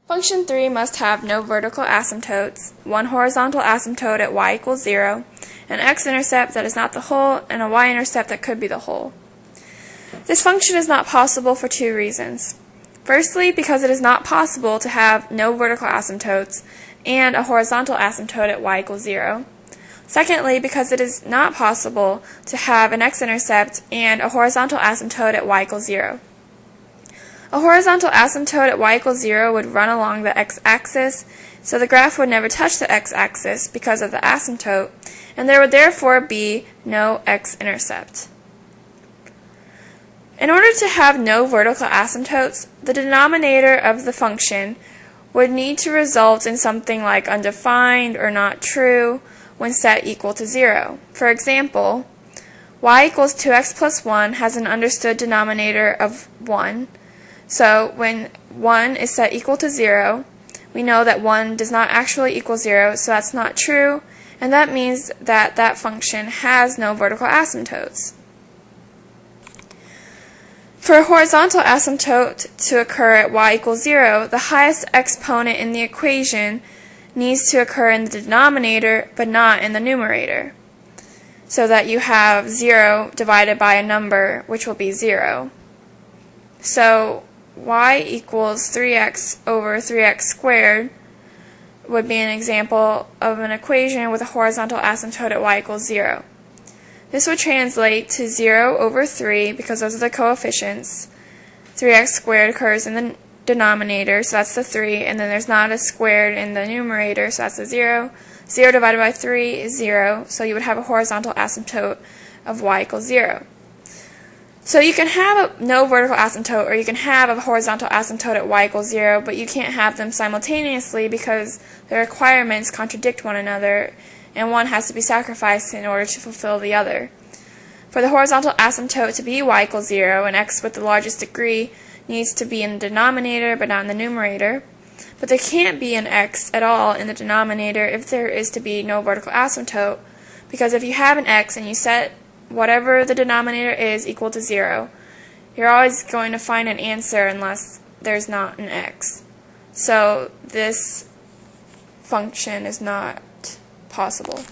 Function 3 must have no vertical asymptotes, one horizontal asymptote at y equals 0, an x-intercept that is not the whole, and a y-intercept that could be the whole. This function is not possible for two reasons. Firstly, because it is not possible to have no vertical asymptotes and a horizontal asymptote at y equals 0. Secondly, because it is not possible to have an x-intercept and a horizontal asymptote at y equals 0. A horizontal asymptote at y equals 0 would run along the x-axis, so the graph would never touch the x-axis because of the asymptote, and there would therefore be no x-intercept. In order to have no vertical asymptotes, the denominator of the function would need to result in something like undefined or not true when set equal to 0. For example, y equals 2x plus 1 has an understood denominator of 1. So when 1 is set equal to 0, we know that 1 does not actually equal 0, so that's not true, and that means that that function has no vertical asymptotes. For a horizontal asymptote to occur at y equals 0, the highest exponent in the equation needs to occur in the denominator but not in the numerator, so that you have 0 divided by a number which will be 0. So y equals 3x over 3x squared would be an example of an equation with a horizontal asymptote at y equals 0. This would translate to 0 over 3 because those are the coefficients. 3x squared occurs in the denominator, so that's the 3, and then there's not a squared in the numerator, so that's the 0. 0 divided by 3 is 0, so you would have a horizontal asymptote of y equals 0. So you can have no vertical asymptote, or you can have a horizontal asymptote at y equals 0, but you can't have them simultaneously because the requirements contradict one another, and one has to be sacrificed in order to fulfill the other. For the horizontal asymptote to be y equals 0, and x with the largest degree needs to be in the denominator but not in the numerator, but there can't be an x at all in the denominator if there is to be no vertical asymptote, because if you have an x and you set whatever the denominator is equal to 0, you're always going to find an answer unless there's not an x. So this function is not possible.